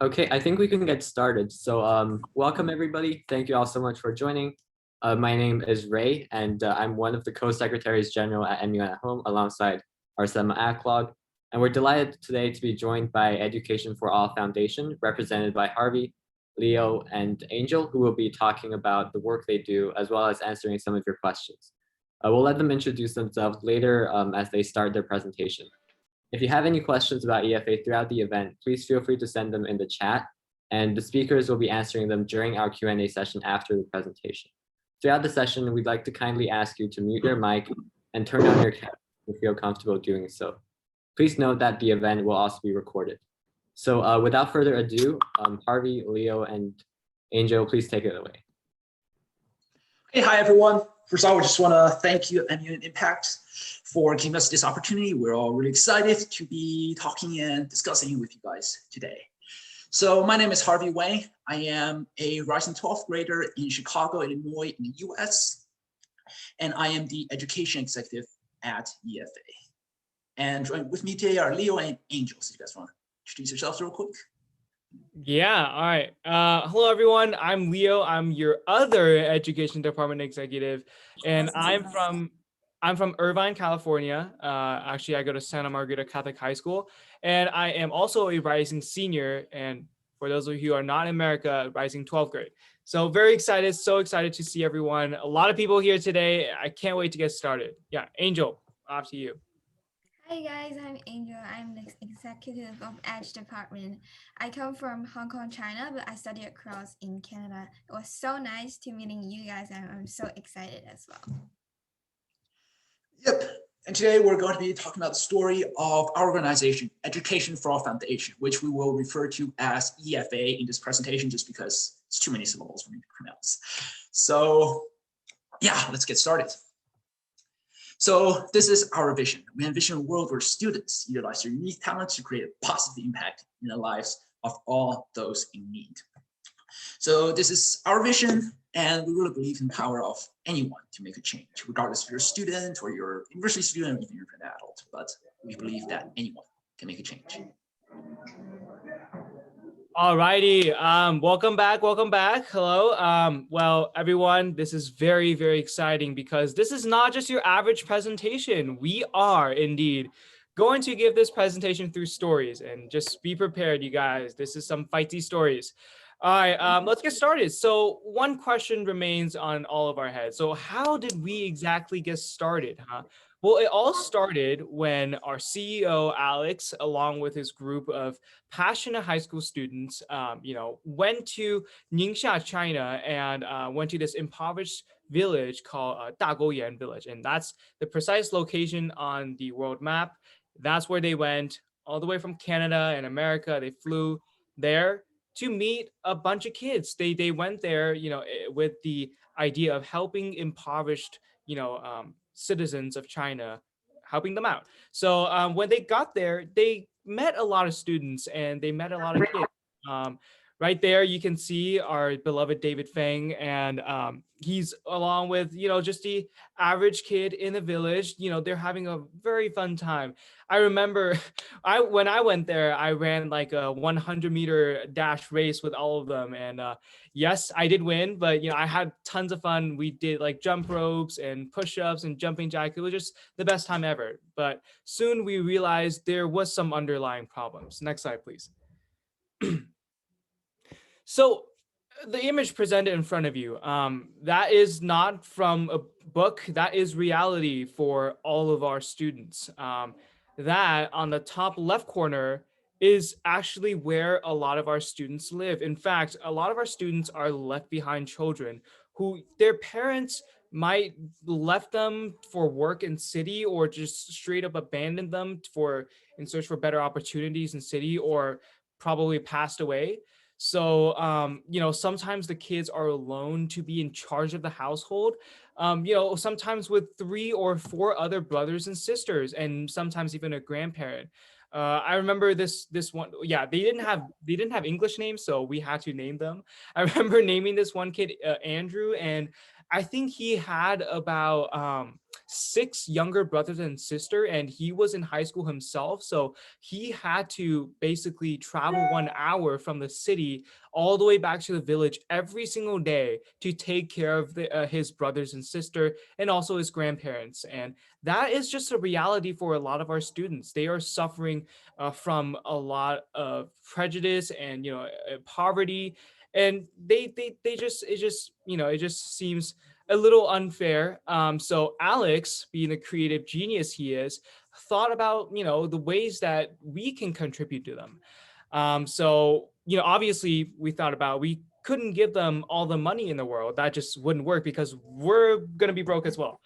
Okay, I think we can get started. So welcome everybody. Thank you all so much for joining. My name is Ray, and I'm one of the co-secretaries general at MUN at Home alongside Arsema Aklog. And we're delighted today to be joined by Education for All Foundation, represented by Harvey, Leo, and Angel, who will be talking about the work they do, as well as answering some of your questions. We'll let them introduce themselves later as they start their presentation. If you have any questions about EFA throughout the event, please feel free to send them in the chat, and the speakers will be answering them during our Q&A session after the presentation. Throughout the session, we'd like to kindly ask you to mute your mic and turn on your camera if you feel comfortable doing so. Please note that the event will also be recorded. So without further ado, Harvey, Leo, and Angel, please take it away. Hey, hi everyone. First of all, we just want to thank you MUN Impact for giving us this opportunity. We're all really excited to be talking and discussing with you guys today. So my name is Harvey Wang. I am a rising 12th grader in Chicago, Illinois, in the US, and I am the education executive at EFA. And joining with me today are Leo and Angel. So you guys want to introduce yourselves real quick? Yeah, all right. Hello, everyone. I'm Leo. I'm your other education department executive, and I'm from Irvine, California. Actually, I go to Santa Margarita Catholic High School, and I am also a rising senior. And for those of you who are not in America, rising 12th grade. So very excited, so excited to see everyone. A lot of people here today. I can't wait to get started. Yeah, Angel, off to you. Hi guys, I'm Angel. I'm the executive of Edge department. I come from Hong Kong, China, but I study across in Canada. It was so nice to meeting you guys, and I'm so excited as well. Yep. And today we're going to be talking about the story of our organization, Education for All Foundation, which we will refer to as EFA in this presentation just because it's too many syllables for me to pronounce. So yeah, let's get started. So this is our vision. We envision a world where students utilize their unique talents to create a positive impact in the lives of all those in need. So this is our vision, and we really believe in the power of anyone to make a change, regardless if you're a student or you're a university student, or even if you're an adult. But we believe that anyone can make a change. All righty. Welcome back. Welcome back. Hello. Well, everyone, this is very, very exciting because this is not just your average presentation. We are indeed going to give this presentation through stories, and just be prepared, you guys. This is some fighty stories. All right, let's get started. So one question remains on all of our heads. So how did we exactly get started, huh? Well, it all started when our CEO, Alex, along with his group of passionate high school students, went to Ningxia, China, and went to this impoverished village called Dagouyan village. And that's the precise location on the world map. That's where they went all the way from Canada and America. They flew there to meet a bunch of kids. They went there, with the idea of helping impoverished, citizens of China, helping them out. So when they got there, they met a lot of students and they met a lot of kids. Right there, you can see our beloved David Feng, and he's along with, just the average kid in the village. They're having a very fun time. I remember when I went there, I ran like a 100-meter dash race with all of them. And yes, I did win, but I had tons of fun. We did like jump ropes and push-ups and jumping jacks. It was just the best time ever. But soon we realized there was some underlying problems. Next slide, please. So the image presented in front of you, that is not from a book. That is reality for all of our students. That on the top left corner is actually where a lot of our students live. In fact, a lot of our students are left behind children who their parents might left them for work in city, or just straight up abandoned them in search for better opportunities in city, or probably passed away. So, sometimes the kids are alone to be in charge of the household, sometimes with 3 or 4 other brothers and sisters, and sometimes even a grandparent. I remember this one. Yeah, they didn't have English names, so we had to name them. I remember naming this one kid Andrew, and I think he had about 6 younger brothers and sister, and he was in high school himself. So he had to basically travel 1 hour from the city all the way back to the village every single day to take care of his brothers and sister and also his grandparents. And that is just a reality for a lot of our students. They are suffering from a lot of prejudice and poverty, and they just it just seems a little unfair. So Alex, being the creative genius he is, thought about the ways that we can contribute to them. So obviously we thought about, we couldn't give them all the money in the world. That just wouldn't work because we're gonna be broke as well.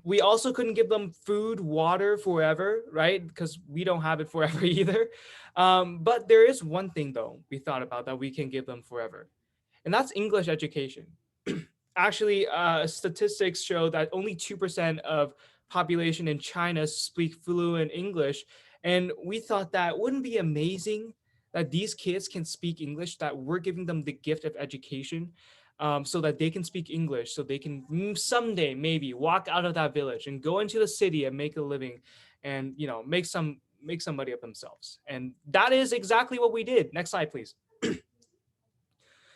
We also couldn't give them food, water forever, right? Because we don't have it forever either. But there is one thing though we thought about that we can give them forever, and that's English education. Actually, statistics show that only 2% of population in China speak fluent English. And we thought that wouldn't be amazing that these kids can speak English, that we're giving them the gift of education, so that they can speak English, so they can someday maybe walk out of that village and go into the city and make a living and make some money of themselves. And that is exactly what we did. Next slide, please.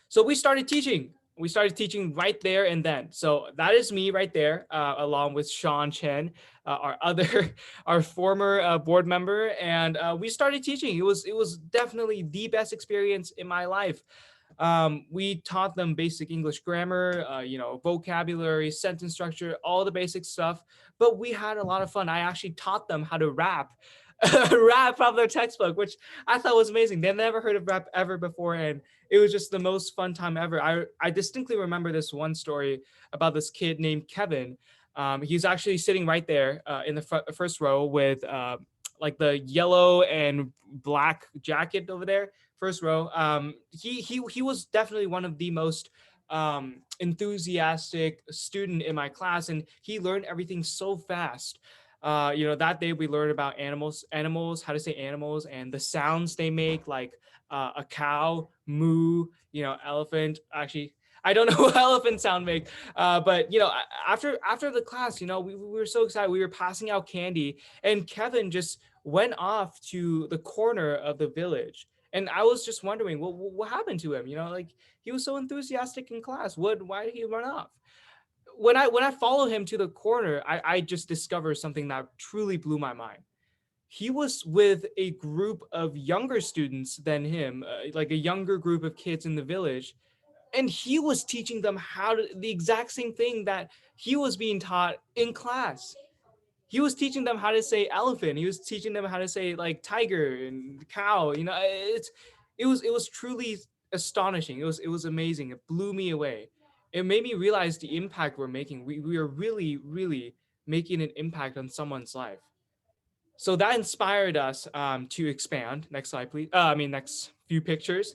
So we started teaching. We started teaching right there and then. So that is me right there, along with Sean Chen, our former board member, and we started teaching. It was definitely the best experience in my life. We taught them basic English grammar, vocabulary, sentence structure, all the basic stuff. But we had a lot of fun. I actually taught them how to rap. Rap from their textbook, which I thought was amazing. They've never heard of rap ever before, and it was just the most fun time ever. I distinctly remember this one story about this kid named Kevin. He's actually sitting right there in the first row with like the yellow and black jacket over there, first row. He was definitely one of the most enthusiastic student in my class, and he learned everything so fast. That day we learned about animals, how to say animals, and the sounds they make, like a cow, moo, elephant. Actually, I don't know what elephant sound make, but after the class, we were so excited. We were passing out candy, and Kevin just went off to the corner of the village. And I was just wondering, what happened to him? Like, he was so enthusiastic in class. Why did he run off? When I followed him to the corner, I just discovered something that truly blew my mind. He was with a group of younger students than him, like a younger group of kids in the village, and he was teaching them the exact same thing that he was being taught in class. He was teaching them how to say elephant. He was teaching them how to say like tiger and cow. It was truly astonishing. It was amazing. It blew me away. It made me realize the impact we're making. We are really, really making an impact on someone's life. So that inspired us to expand. Next slide, please. Next few pictures.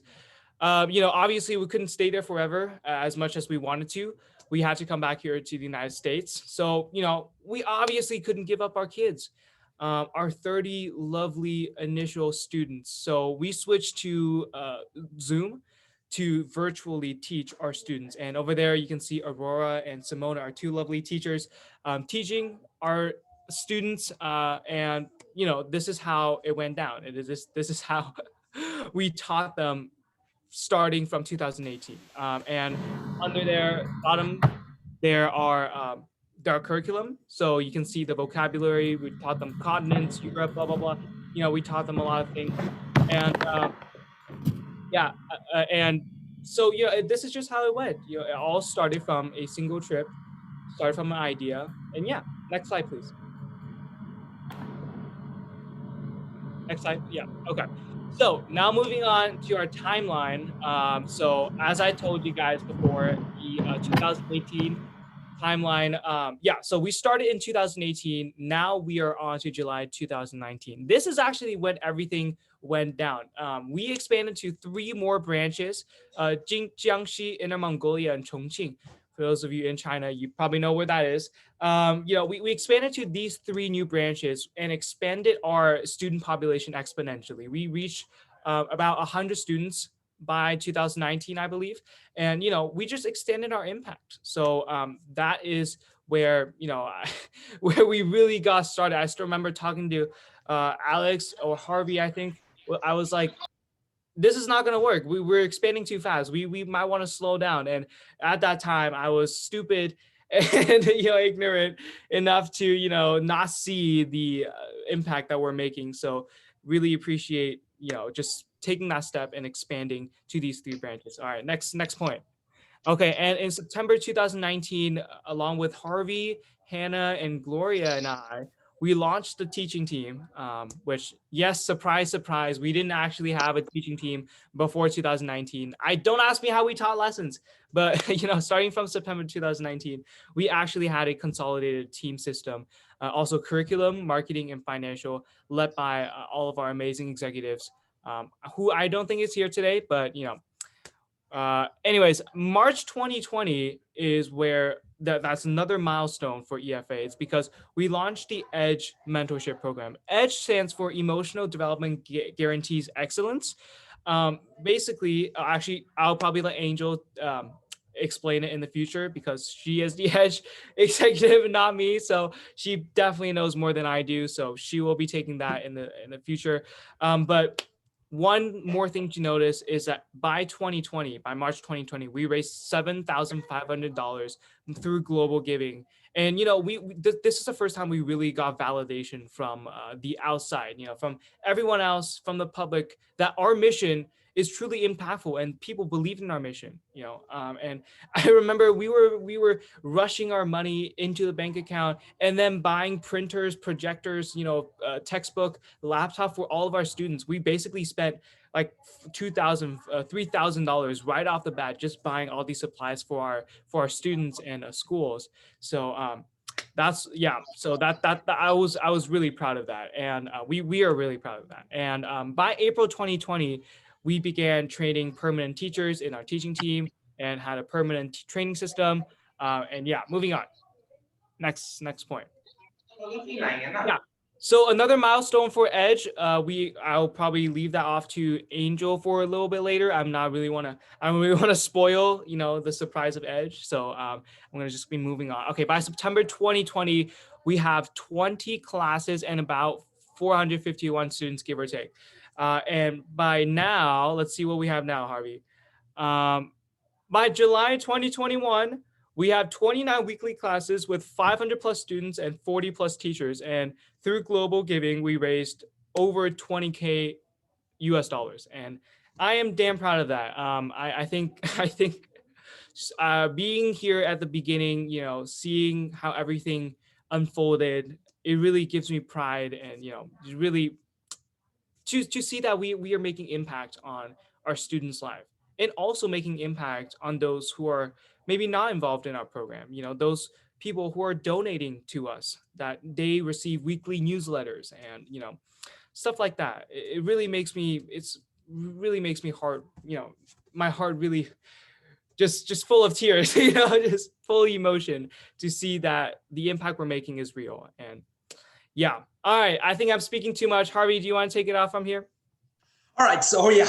Obviously we couldn't stay there forever as much as we wanted to. We had to come back here to the United States. So, we obviously couldn't give up our kids, our 30 lovely initial students. So we switched to Zoom to virtually teach our students. And over there, you can see Aurora and Simona, our two lovely teachers, teaching our students. And, this is how it went down. This is how we taught them starting from 2018. And under their bottom, there are their curriculum. So you can see the vocabulary. We taught them continents, Europe, blah, blah, blah. We taught them a lot of things. And and so, this is just how it went. It all started from a single trip, started from an idea. And next slide, please. Next slide. Yeah. Okay. So now moving on to our timeline. So as I told you guys before, the 2018 timeline. So we started in 2018. Now we are on to July 2019. This is actually when everything went down. We expanded to 3 more branches, Jiangxi, Inner Mongolia, and Chongqing. For those of you in China, you probably know where that is. We expanded to these 3 new branches and expanded our student population exponentially. We reached about 100 students by 2019, I believe. And, we just extended our impact. So that is where, where we really got started. I still remember talking to Alex or Harvey, I think. I was like, this is not going to work. We're expanding too fast. We might want to slow down. And at that time, I was stupid and ignorant enough to not see the impact that we're making. So really appreciate just taking that step and expanding to these 3 branches. All right, next point. Okay, and in September 2019, along with Harvey, Hannah, and Gloria and I, we launched the teaching team, which, yes, surprise, surprise, we didn't actually have a teaching team before 2019. Don't ask me how we taught lessons, but starting from September 2019, we actually had a consolidated team system, also curriculum, marketing, and financial, led by all of our amazing executives, who I don't think is here today, but anyways, March 2020 is where that's another milestone for EFA. It's because we launched the EDGE mentorship program. EDGE stands for Emotional Development Guarantees Excellence. Basically, actually, I'll probably let Angel explain it in the future because she is the EDGE executive, not me. So she definitely knows more than I do. So she will be taking that in the future. But one more thing to notice is that by March 2020, we raised $7,500 through global giving. And, this is the first time we really got validation from the outside, from everyone else, from the public, that our mission is truly impactful and people believe in our mission, and I remember we were rushing our money into the bank account and then buying printers, projectors, textbook, laptop for all of our students. We basically spent like $2,000, $3,000 right off the bat just buying all these supplies for our students and schools. So so that I was really proud of that, and we are really proud of that. And by April 2020, we began training permanent teachers in our teaching team and had a permanent training system. And yeah, moving on. Next point. Yeah. So another milestone for EDGE, I'll probably leave that off to Angel for a little bit later. I don't really want to spoil, the surprise of EDGE. So I'm going to just be moving on. Okay, by September 2020, we have 20 classes and about 451 students, give or take. And by now, let's see what we have now, Harvey. By July 2021, we have 29 weekly classes with 500 plus students and 40 plus teachers. And through global giving, we raised over 20K US dollars. And I am damn proud of that. I think being here at the beginning, seeing how everything unfolded, it really gives me pride and, really to see that we are making impact on our students' life and also making impact on those who are maybe not involved in our program, those people who are donating to us, that they receive weekly newsletters and, stuff like that. It really makes me, heart, my heart really just full of tears, just full of emotion to see that the impact we're making is real. And yeah. All right. I think I'm speaking too much. Harvey, do you want to take it off from here? All right. So yeah,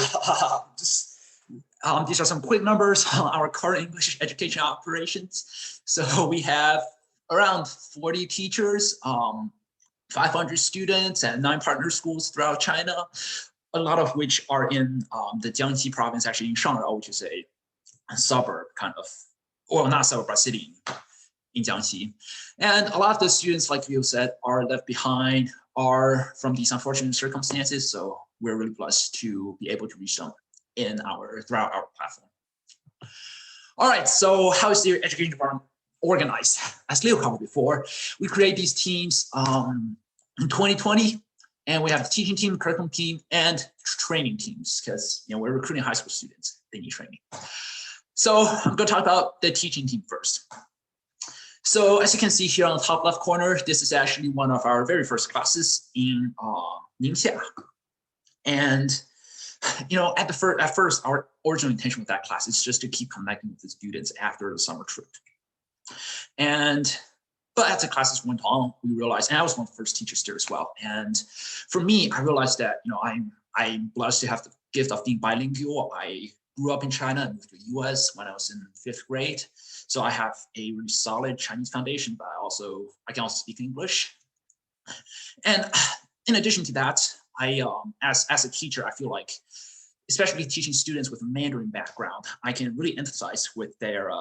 these are some quick numbers on our current English education operations. So we have around 40 teachers, 500 students, and 9 partner schools throughout China, a lot of which are in the Jiangxi province, actually in Shanghai, which is a suburb kind of, well, not suburb, but city in Jiangxi. And a lot of the students, like you said, are left behind, are from these unfortunate circumstances. So we're really blessed to be able to reach them throughout our platform. All right, so how is the education department organized? As Leo covered before, we create these teams in 2020, and we have the teaching team, curriculum team, and training teams, because we're recruiting high school students, they need training. So I'm going to talk about the teaching team first. So as you can see here on the top left corner, this is actually one of our very first classes in Ningxia. And at first, our original intention with that class is just to keep connecting with the students after the summer trip. But as the classes went on, we realized, and I was one of the first teachers there as well. And for me, I realized that I'm blessed to have the gift of being bilingual. I grew up in China and moved to the US when I was in 5th grade. So I have a really solid Chinese foundation, but I can also speak English. And in addition to that, as a teacher, I feel like, especially teaching students with a Mandarin background, I can really empathize with their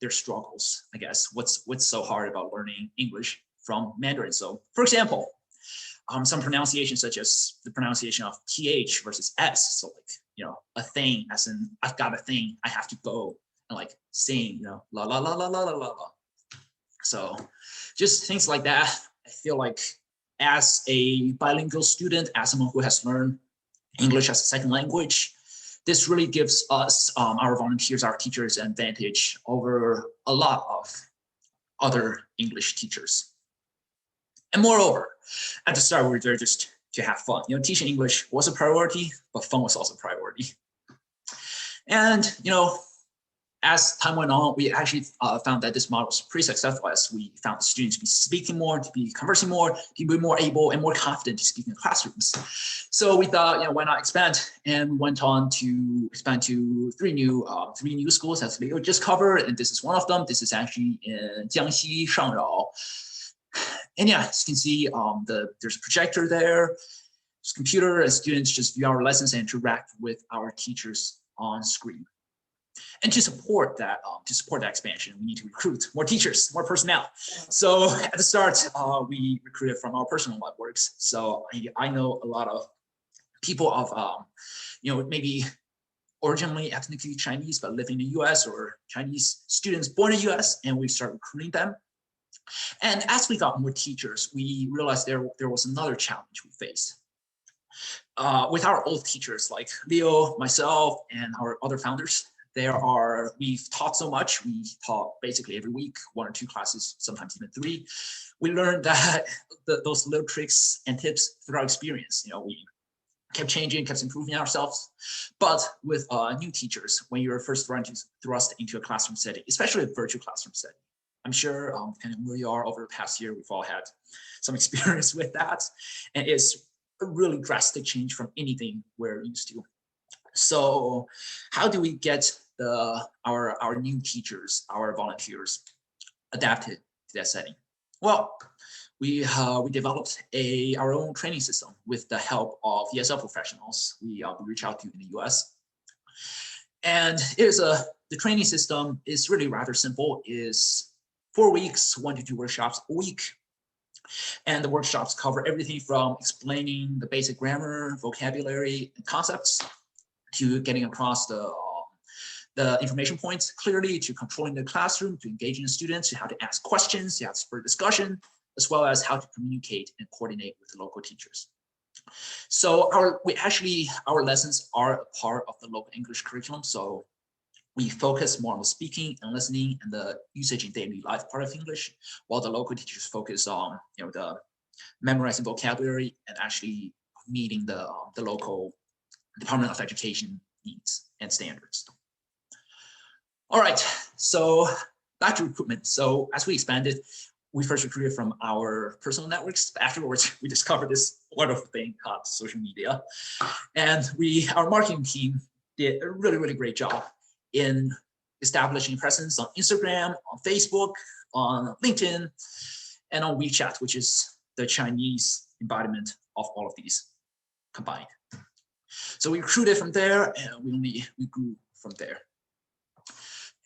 struggles. I guess what's so hard about learning English from Mandarin. So, for example, some pronunciations such as the pronunciation of th versus s. So like a thing, as in I've got a thing, I have to go and like sing, la la la la la la la. So just things like that. I feel like as a bilingual student, as someone who has learned English as a second language, this really gives us, our volunteers, our teachers, an advantage over a lot of other English teachers. And moreover, at the start, we were there just to have fun. Teaching English was a priority, but fun was also a priority. And, as time went on, we actually found that this model was pretty successful, as we found the students to be speaking more, to be conversing more, to be more able and more confident to speak in classrooms. So we thought, why not expand? And we went on to expand to three new schools, as Leo just covered, and this is one of them. This is actually in Jiangxi, Shangrao. And yeah, as you can see, there's a projector there, there's a computer, and students just view our lessons and interact with our teachers on screen. And to support that expansion, we need to recruit more teachers, more personnel. So at the start, we recruited from our personal networks. So I know a lot of people of, maybe originally ethnically Chinese, but living in the US, or Chinese students born in the US, and we started recruiting them. And as we got more teachers, we realized there was another challenge we faced. With our old teachers like Leo, myself, and our other founders, we've taught so much. We taught basically every week, 1 or 2 classes, sometimes even 3. We learned that those little tricks and tips through our experience. We kept changing, kept improving ourselves. But with new teachers, when you're first thrust into a classroom setting, especially a virtual classroom setting, I'm sure kind of where you are over the past year, we've all had some experience with that. And it's a really drastic change from anything we're used to. So how do we get our new teachers, our volunteers, adapted to that setting? Well, we developed our own training system with the help of ESL professionals we reach out to in the US. And the training system is really rather simple. Is 4 weeks, 1 to 2 workshops a week. And the workshops cover everything from explaining the basic grammar, vocabulary, and concepts, to getting across the information points clearly, to controlling the classroom, to engaging the students, to how to ask questions, to how to spur discussion, as well as how to communicate and coordinate with the local teachers. So our lessons are a part of the local English curriculum. So we focus more on the speaking and listening and the usage in daily life part of English, while the local teachers focus on the memorizing vocabulary and actually meeting the local Department of Education needs and standards. All right, so back to recruitment. So as we expanded, we first recruited from our personal networks. Afterwards, we discovered this wonderful thing called social media. And our marketing team did a really, really great job in establishing presence on Instagram, on Facebook, on LinkedIn, and on WeChat, which is the Chinese embodiment of all of these combined. So we recruited from there, and we grew from there.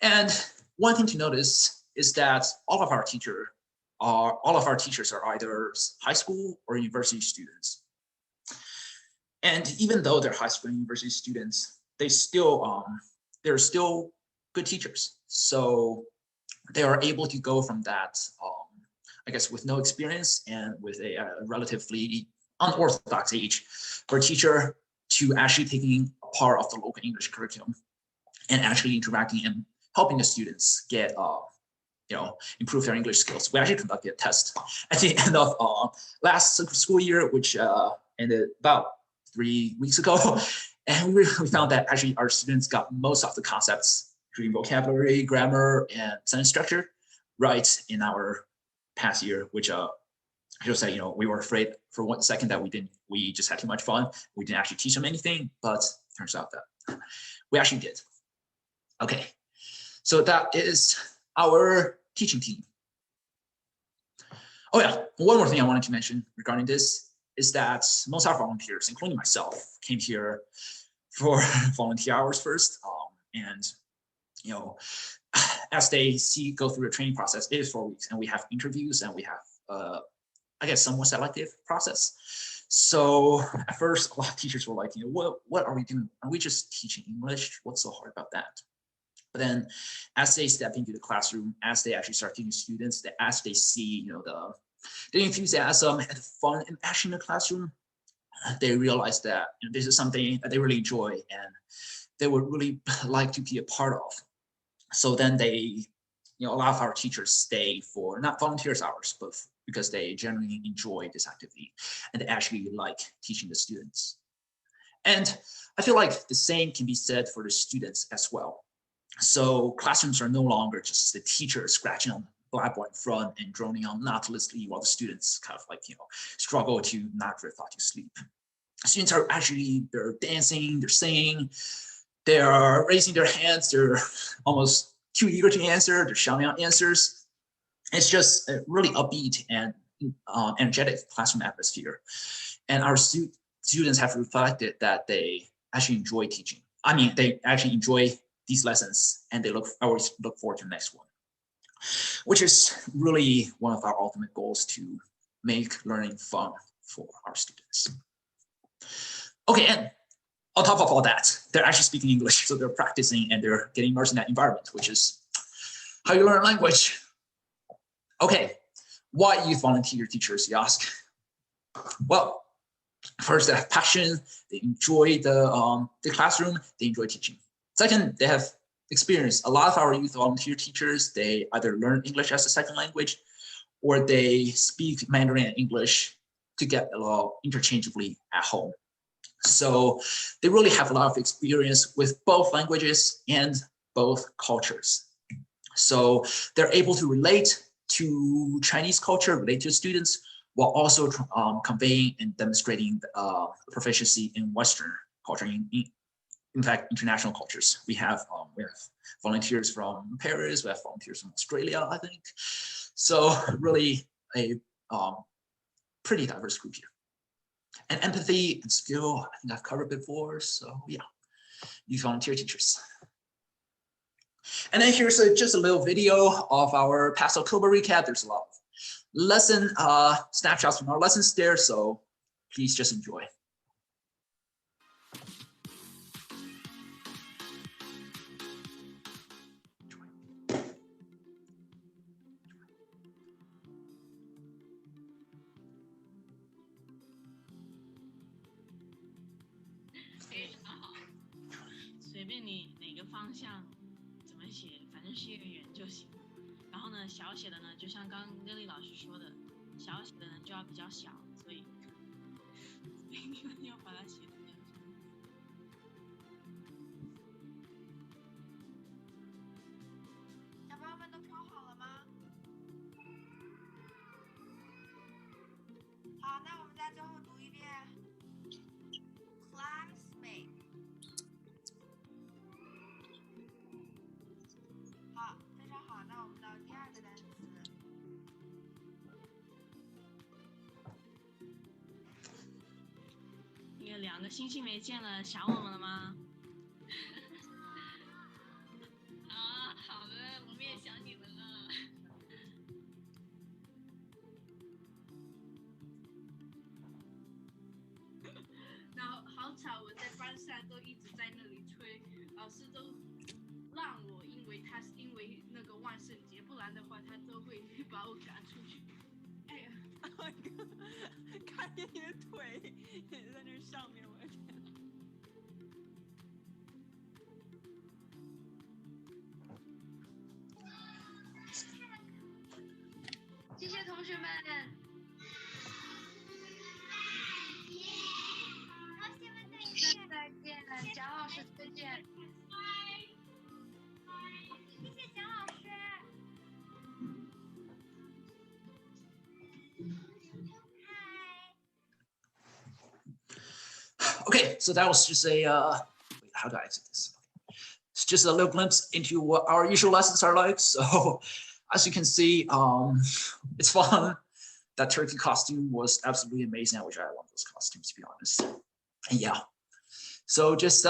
And one thing to notice is that all of our teachers are either high school or university students. And even though they're high school and university students, they're still good teachers. So they are able to go from that, I guess, with no experience and with a relatively unorthodox age for a teacher, to actually taking a part of the local English curriculum and actually interacting and helping the students get, improve their English skills. We actually conducted a test at the end of last school year, which ended about 3 weeks ago. And we found that actually our students got most of the concepts, including vocabulary, grammar, and sentence structure, right in our past year, which I just say, we were afraid for 1 second that we just had too much fun. We didn't actually teach them anything, but turns out that we actually did. Okay, so that is our teaching team. Oh yeah, one more thing I wanted to mention regarding this is that most of our volunteers, including myself, came here for volunteer hours first. And you know, as they go through the training process, it is 4 weeks, and we have interviews and we have, I guess, somewhat selective process. So at first, a lot of teachers were like, what are we doing? Are we just teaching English? What's so hard about that? But then as they step into the classroom, as they actually start teaching students, as they see, the enthusiasm and the fun and passion in the classroom, they realize that this is something that they really enjoy and they would really like to be a part of. So then they, a lot of our teachers stay for not volunteers hours, but because they genuinely enjoy this activity and they actually like teaching the students. And I feel like the same can be said for the students as well. So classrooms are no longer just the teacher scratching on the blackboard in front and droning on monotonously while the students kind of like, struggle to not drift off to sleep. Students are actually, they're dancing, they're singing, they're raising their hands, they're almost too eager to answer, they're shouting out answers. It's just a really upbeat and energetic classroom atmosphere. And our students have reflected that they actually enjoy teaching. I mean, they actually enjoy these lessons and they always look forward to the next one, which is really one of our ultimate goals, to make learning fun for our students. Okay, and on top of all that, they're actually speaking English, so they're practicing and they're getting immersed in that environment, which is how you learn language. Okay, why youth volunteer teachers, you ask? Well, first, they have passion, they enjoy the classroom, they enjoy teaching. Second, they have experience. A lot of our youth volunteer teachers, they either learn English as a second language or they speak Mandarin and English together interchangeably at home. So they really have a lot of experience with both languages and both cultures. So they're able to relate to Chinese culture, relate to students, while also conveying and demonstrating proficiency in Western culture, in fact, international cultures. We have volunteers from Paris, we have volunteers from Australia, I think. So really a pretty diverse group here. And empathy and skill, I think I've covered before. So yeah, youth volunteer teachers. And then here's just a little video of our past October recap. There's a lot of lesson snapshots from our lessons there. So please just enjoy.2个星期没见了，想我们了吗？啊，好的，我们也想你们了。然后好吵，我在班上都一直在那里吹，老师都让我，因为那个万圣节，不然的话他都会把我赶出去。哎呀，看见你的腿也在那上面，我的天！谢谢同学们。再见，蒋老师再见。谢谢蒋老师。Okay, so that was just a, how do I exit this? it's just a little glimpse into what our usual lessons are like. So as you can see, it's fun. That turkey costume was absolutely amazing. I wish I had one of those costumes, to be honest. And yeah, so just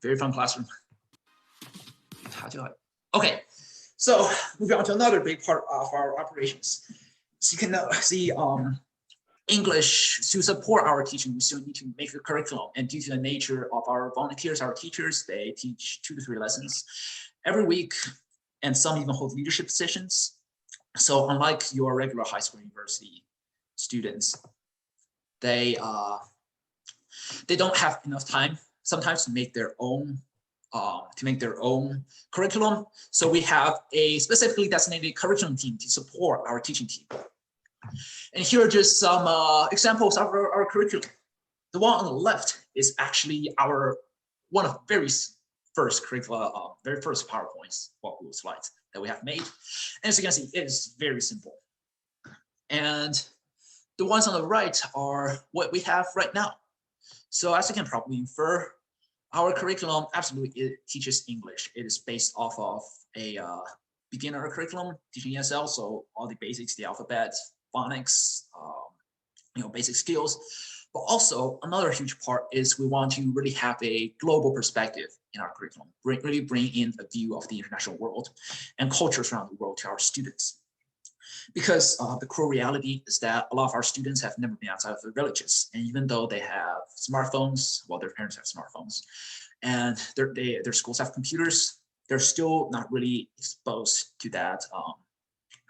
very fun classroom. Okay, so moving on to another big part of our operations. So you can see English, to support our teaching, we still need to make a curriculum. And due to the nature of our volunteers, our teachers, they teach 2 to 3 lessons every week, and some even hold leadership positions. So unlike your regular high school university students, they don't have enough time sometimes to make their own curriculum. So we have a specifically designated curriculum team to support our teaching team. And here are just some examples of our curriculum. The one on the left is actually one of the very first curricula, very first PowerPoints, walkthrough slides that we have made. And as you can see, it is very simple. And the ones on the right are what we have right now. So as you can probably infer, our curriculum absolutely it teaches English. It is based off of a beginner curriculum teaching ESL, so all the basics, the alphabet, phonics, basic skills. But also another huge part is we want to really have a global perspective in our curriculum, really bring in a view of the international world and cultures around the world to our students. Because the cruel reality is that a lot of our students have never been outside of their villages. And even though they have smartphones, well, their parents have smartphones, and their schools have computers, they're still not really exposed to that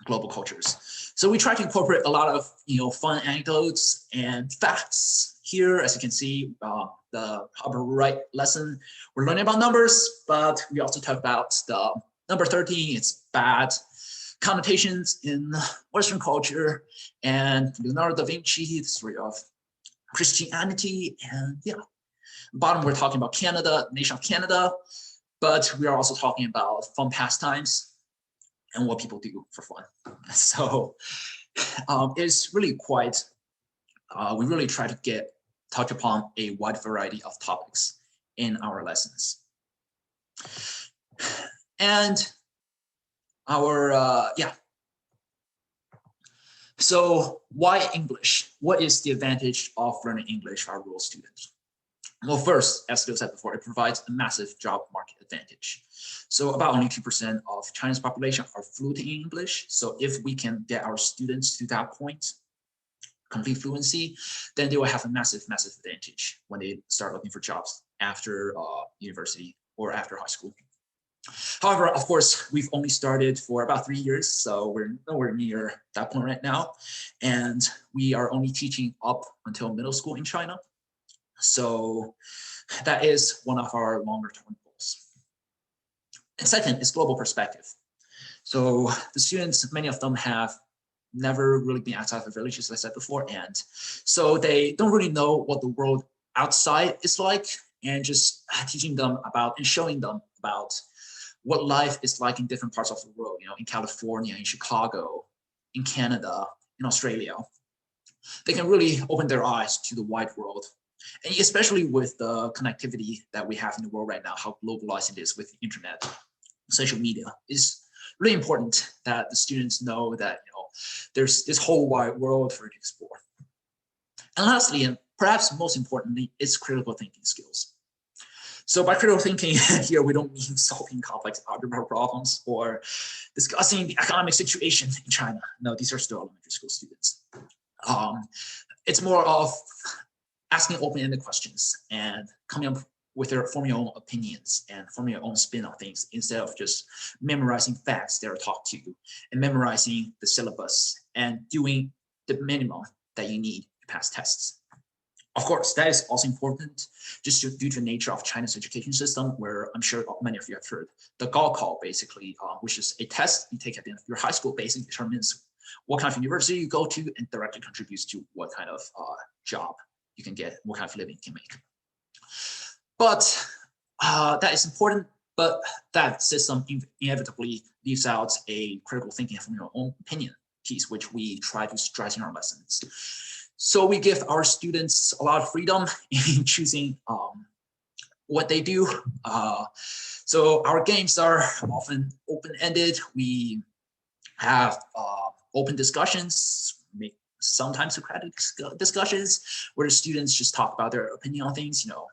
global cultures. So we try to incorporate a lot of fun anecdotes and facts. Here, as you can see, the upper right lesson, we're learning about numbers, but we also talk about the number 13, it's bad connotations in Western culture, and Leonardo da Vinci, the story of Christianity, and yeah. Bottom, we're talking about Canada, nation of Canada, but we are also talking about fun pastimes and what people do for fun. So it's really quite, we really try to touch upon a wide variety of topics in our lessons. And so why English? What is the advantage of learning English for our rural students? Well, first, as Leo said before, it provides a massive job market advantage. So about only 2% of China's population are fluent in English. So if we can get our students to that point, complete fluency, then they will have a massive, massive advantage when they start looking for jobs after university or after high school. However, of course, we've only started for about 3 years, so we're nowhere near that point right now. And we are only teaching up until middle school in China. So that is one of our longer term goals. And second is global perspective. So the students, many of them have never really been outside of the village, as I said before. And so they don't really know what the world outside is like, and just teaching them about and showing them about what life is like in different parts of the world, in California, in Chicago, in Canada, in Australia. They can really open their eyes to the wide world. And especially with the connectivity that we have in the world right now, how globalized it is with the internet, social media, is really important that the students know that there's this whole wide world for it to explore. And lastly, and perhaps most importantly, is critical thinking skills. So by critical thinking here, we don't mean solving complex algebra problems or discussing the economic situation in China. No, these are still elementary school students. It's more of asking open-ended questions and coming up with forming your own opinions and forming your own spin on things instead of just memorizing facts that are taught to you and memorizing the syllabus and doing the minimum that you need to pass tests. Of course, that is also important just due to the nature of China's education system, where I'm sure many of you have heard the Gaokao, basically, which is a test you take at the end of your high school, basically determines what kind of university you go to and directly contributes to what kind of job you can get, what kind of living you can make. But that is important, but that system inevitably leaves out a critical thinking from your own opinion piece, which we try to stress in our lessons. So we give our students a lot of freedom in choosing what they do. So our games are often open-ended. We have open discussions, sometimes Socratic discussions, where the students just talk about their opinion on things. You know,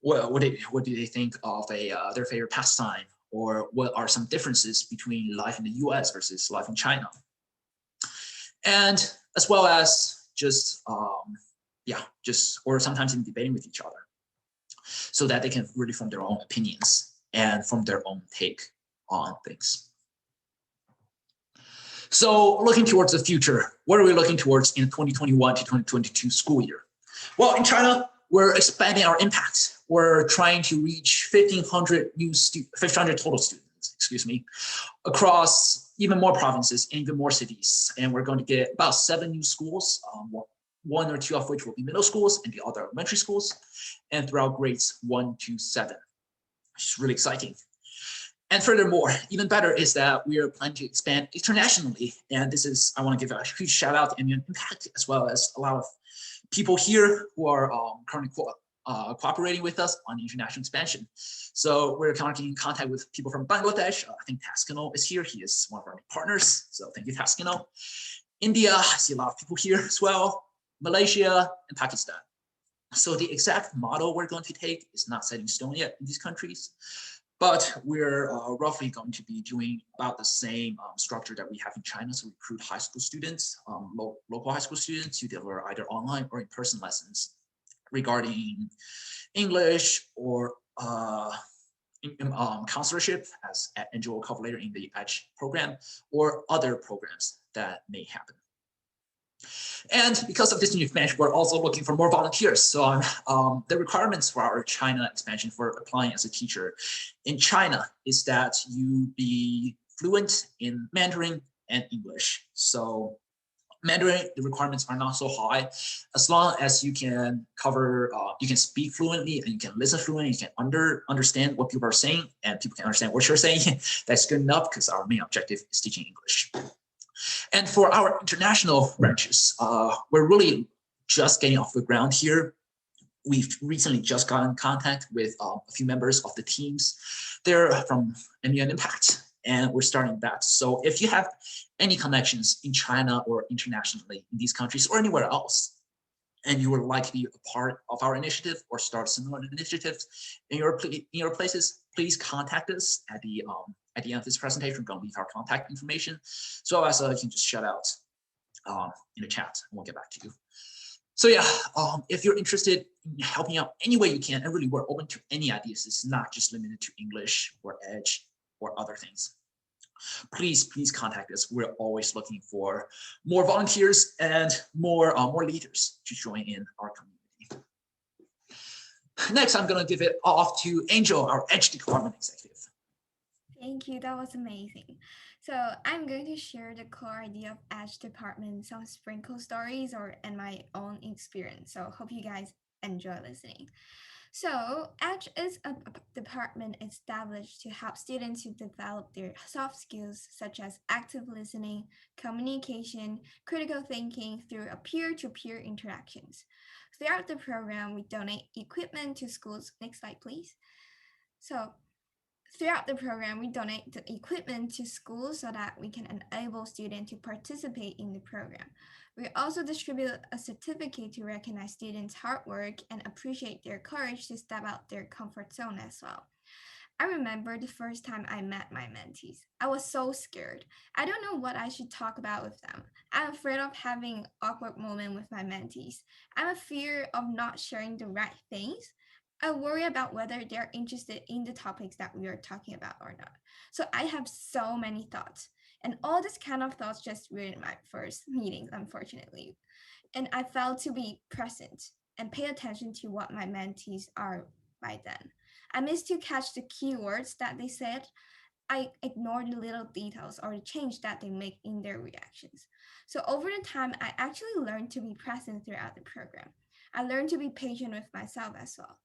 what do they think of their favorite pastime, or what are some differences between life in the U.S. versus life in China, and as well as just or sometimes in debating with each other, so that they can really form their own opinions and form their own take on things. So looking towards the future, what are we looking towards in 2021 to 2022 school year? Well, in China, we're expanding our impact. We're trying to reach 1,500 total students, across even more provinces and even more cities. And we're going to get about 7 new schools, 1 or 2 of which will be middle schools and the other elementary schools, and throughout grades 1 to 7, which is really exciting. And furthermore, even better is that we are planning to expand internationally. And this is, I want to give a huge shout out to MUN Impact, as well as a lot of people here who are currently cooperating with us on international expansion. So we're currently in contact with people from Bangladesh. I think Taskino is here. He is one of our partners. So thank you, Taskino. India, I see a lot of people here as well. Malaysia and Pakistan. So the exact model we're going to take is not set in stone yet in these countries, but we're roughly going to be doing about the same structure that we have in China. So recruit high school students, local high school students to deliver either online or in-person lessons regarding English or counselorship, as Angela will cover later in the EDGE program, or other programs that may happen. And because of this new expansion, we're also looking for more volunteers. So the requirements for our China expansion for applying as a teacher in China is that you be fluent in Mandarin and English. So Mandarin, the requirements are not so high. As long as you can cover, you can speak fluently and you can listen fluently, you can understand what people are saying and people can understand what you're saying, that's good enough, because our main objective is teaching English. And for our international branches, we're really just getting off the ground here. We've recently just got in contact with a few members of the teams. They're from MUN Impact, and we're starting that. So if you have any connections in China or internationally in these countries or anywhere else, and you would like to be a part of our initiative or start similar initiatives in your places, please contact us at the end of this presentation. We're going to leave our contact information, so as you can just shout out in the chat, and we'll get back to you. So yeah, if you're interested in helping out any way you can, and really we're open to any ideas. It's not just limited to English or EDGE or other things. Please contact us. We're always looking for more volunteers and more leaders to join in our community. Next, I'm going to give it off to Angel, our EDGE department executive. Thank you. That was amazing. So I'm going to share the core idea of EDGE department, some sprinkle stories and my own experience. So hope you guys enjoy listening. So EDGE is a department established to help students to develop their soft skills such as active listening, communication, critical thinking through a peer-to-peer interactions. Throughout the program, we donate equipment to schools. Next slide, please. So throughout the program, we donate the equipment to schools so that we can enable students to participate in the program. We also distribute a certificate to recognize students' hard work and appreciate their courage to step out their comfort zone as well. I remember the first time I met my mentees. I was so scared. I don't know what I should talk about with them. I'm afraid of having an awkward moment with my mentees. I'm afraid of not sharing the right things. I worry about whether they're interested in the topics that we are talking about or not. So I have so many thoughts. And all this kind of thoughts just ruined my first meeting, unfortunately. And I failed to be present and pay attention to what my mentees are by then. I missed to catch the keywords that they said. I ignored the little details or the change that they make in their reactions. So over the time, I actually learned to be present throughout the program. I learned to be patient with myself as well.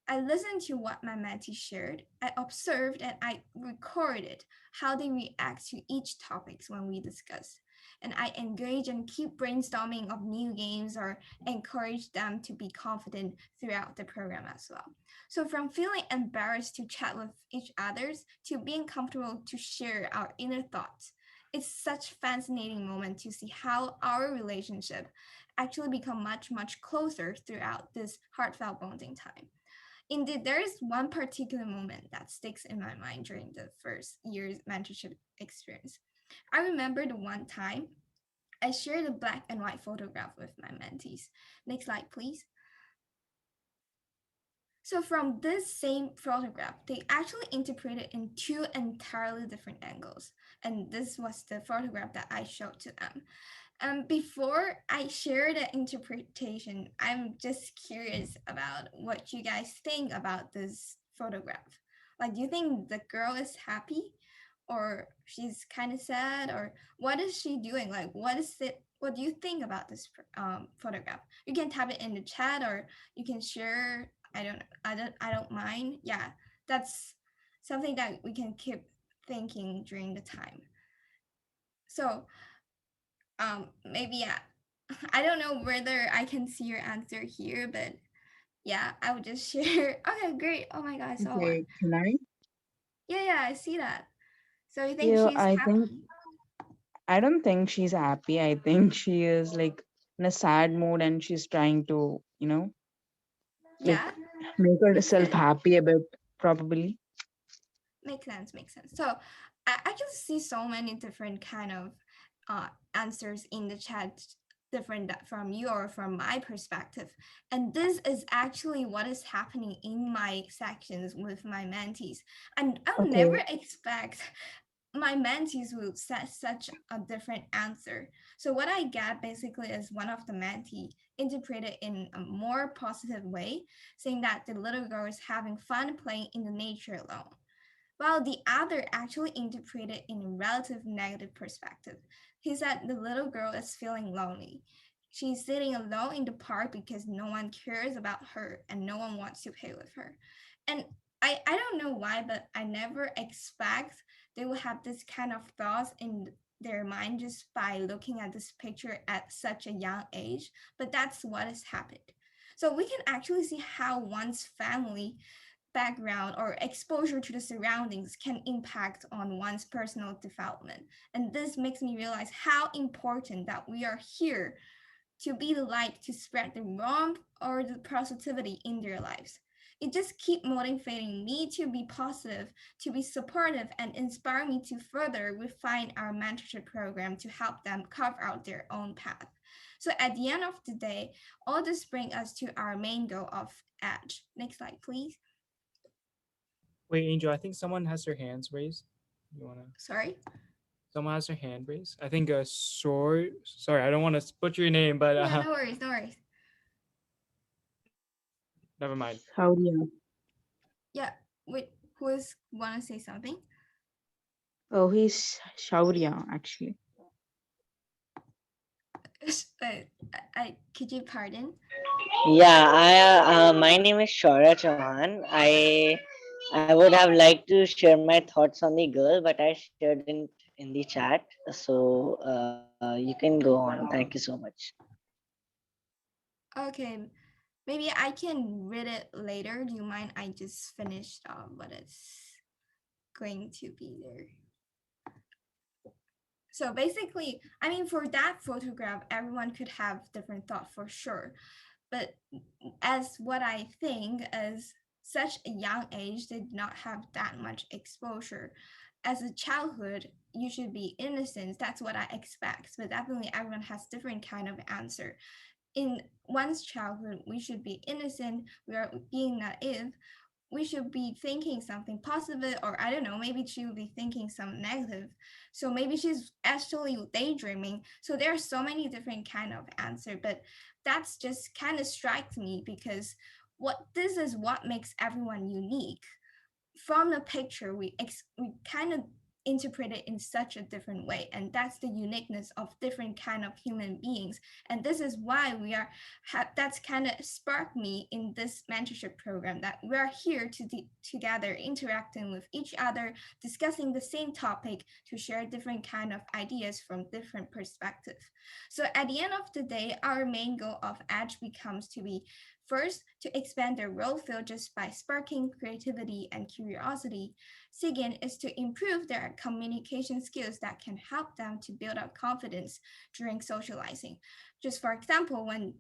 I listened to what my mentees shared. I observed and I recorded how they react to each topic when we discussed. And I engage and keep brainstorming of new games or encourage them to be confident throughout the program as well. So from feeling embarrassed to chat with each others to being comfortable to share our inner thoughts, it's such a fascinating moment to see how our relationship actually become much closer throughout this heartfelt bonding time. Indeed, there is one particular moment that sticks in my mind during the first year's mentorship experience. I remember the one time I shared a black and white photograph with my mentees. Next slide, please. So from this same photograph, they actually interpreted in two entirely different angles. And this was the photograph that I showed to them. Before I share the interpretation, I'm just curious about what you guys think about this photograph. Like, do you think the girl is happy, or she's kind of sad, or what is she doing? Like, what is it? What do you think about this photograph? You can type it in the chat, or you can share. I don't mind. Yeah, that's something that we can keep thinking during the time. So maybe yeah, I don't know whether I can see your answer here, but yeah, I would just share. Okay, great. Oh my god, I saw one. Okay, can I? Yeah, I see that. So you think Yeah, she's happy? I don't think she's happy. I think she is like in a sad mood and she's trying to, like Yeah, make makes herself sense. happy a bit, probably. Makes sense. Makes sense. So I just see so many different kind of answers in the chat, different from you or from my perspective. And this is actually what is happening in my sections with my mentees. And I'll never Okay. expect my mentees will set such a different answer. So what I get basically is one of the mentee interpreted in a more positive way, saying that the little girl is having fun playing in the nature alone, while the other actually interpreted in a relative negative perspective. He said the little girl is feeling lonely. She's sitting alone in the park because no one cares about her and no one wants to play with her. And I don't know why, but I never expect they will have this kind of thoughts in their mind just by looking at this picture at such a young age, but that's what has happened. So we can actually see how one's family background or exposure to the surroundings can impact on one's personal development. And this makes me realize how important that we are here to be the light to spread the warmth or the positivity in their lives. It just keep motivating me to be positive, to be supportive, and inspire me to further refine our mentorship program to help them carve out their own path. So at the end of the day, all this brings us to our main goal of EDGE. Next slide, please. Wait, Angel, I think someone has their hands raised. You wanna? Sorry. Someone has their hand raised. I think sorry, I don't want to butcher your name, but Yeah, no worries. never mind. Shaurya. Yeah, wait, who is want to say something? Oh, he's Shaurya, actually. Could you pardon? Yeah, my name is Shaurya Chauhan. I would have liked to share my thoughts on the girl, but I shared it in the chat. So you can go on. Thank you so much. Okay, maybe I can read it later. Do you mind? I just finished what is going to be there. So basically, I mean, for that photograph, everyone could have different thought for sure. But as what I think is such a young age, they did not have that much exposure. As a childhood, you should be innocent. That's what I expect. But definitely everyone has different kind of answer. In one's childhood, we should be innocent. We are being naive. We should be thinking something positive, or I don't know, maybe she will be thinking some negative. So maybe she's actually daydreaming. So there are so many different kind of answer, but that's just kind of strikes me because this is what makes everyone unique. From the picture, we kind of interpreted in such a different way, and that's the uniqueness of different kind of human beings. And this is why that's kind of sparked me in this mentorship program, that we're here together interacting with each other, discussing the same topic to share different kind of ideas from different perspectives. So at the end of the day, our main goal of EDGE becomes to be first, to expand their role field just by sparking creativity and curiosity. Second is to improve their communication skills that can help them to build up confidence during socializing. Just for example, when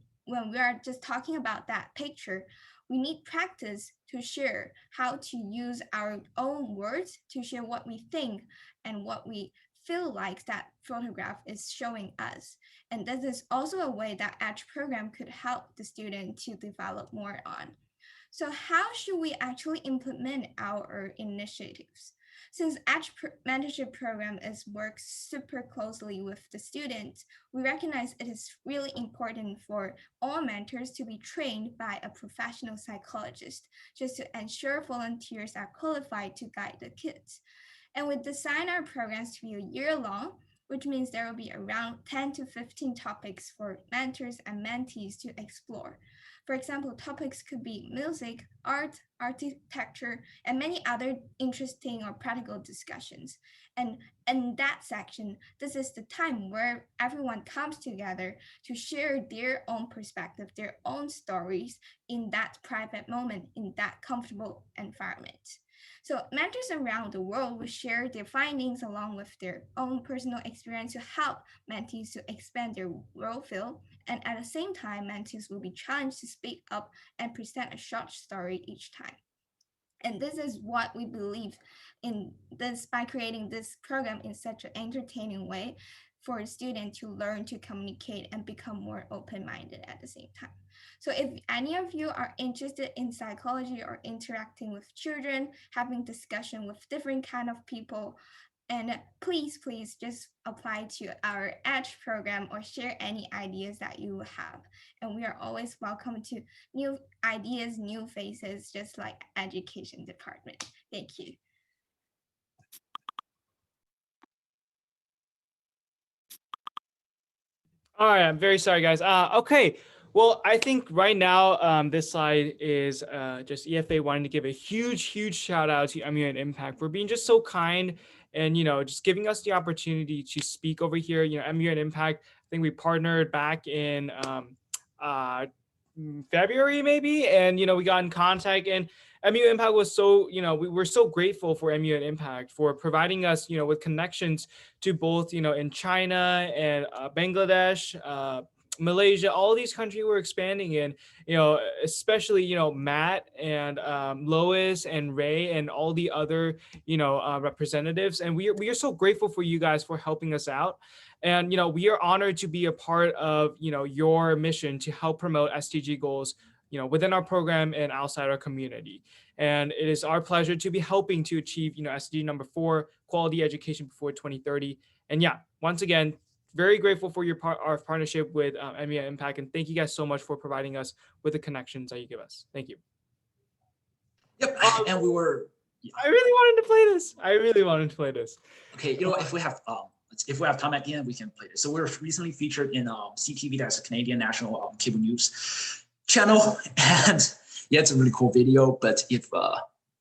we are just talking about that picture, we need practice to share how to use our own words to share what we think and what we feel like that photograph is showing us. And this is also a way that EDGE program could help the student to develop more on. So how should we actually implement our initiatives? Since EDGE mentorship program works super closely with the students, we recognize it is really important for all mentors to be trained by a professional psychologist, just to ensure volunteers are qualified to guide the kids. And we design our programs to be a year long, which means there will be around 10 to 15 topics for mentors and mentees to explore. For example, topics could be music, art, architecture, and many other interesting or practical discussions. And in that section, this is the time where everyone comes together to share their own perspective, their own stories in that private moment, in that comfortable environment. So mentors around the world will share their findings along with their own personal experience to help mentees to expand their role field. And at the same time, mentees will be challenged to speak up and present a short story each time. And this is what we believe in this by creating this program in such an entertaining way for a student to learn to communicate and become more open-minded at the same time. So if any of you are interested in psychology or interacting with children, having discussion with different kind of people, and please just apply to our EDGE program or share any ideas that you have. And we are always welcome to new ideas, new faces, just like education department. Thank you. All right, I'm very sorry, guys. Okay, well, I think right now this slide is just EFA wanting to give a huge shout out to MUN Impact for being just so kind and, you know, just giving us the opportunity to speak over here. You know, MUN Impact, I think we partnered back in February maybe, and, you know, we got in contact, and MUN Impact was so, you know, we were so grateful for MUN Impact for providing us, you know, with connections to both, you know, in China and Bangladesh, Malaysia, all these countries we're expanding in, you know, especially, you know, Matt and Lois and Ray and all the other, you know, representatives. And we are so grateful for you guys for helping us out. And, you know, we are honored to be a part of, you know, your mission to help promote SDG goals, you know, within our program and outside our community. And it is our pleasure to be helping to achieve, you know, SDG number 4, quality education before 2030. And yeah, once again, very grateful for our partnership with MUN Impact. And thank you guys so much for providing us with the connections that you give us. Thank you. Yep, and we were. Yeah. I really wanted to play this. Okay, you know, if we have time at the end, we can play this. So we were recently featured in CTV, that's a Canadian national cable news channel, and yeah, it's a really cool video. But if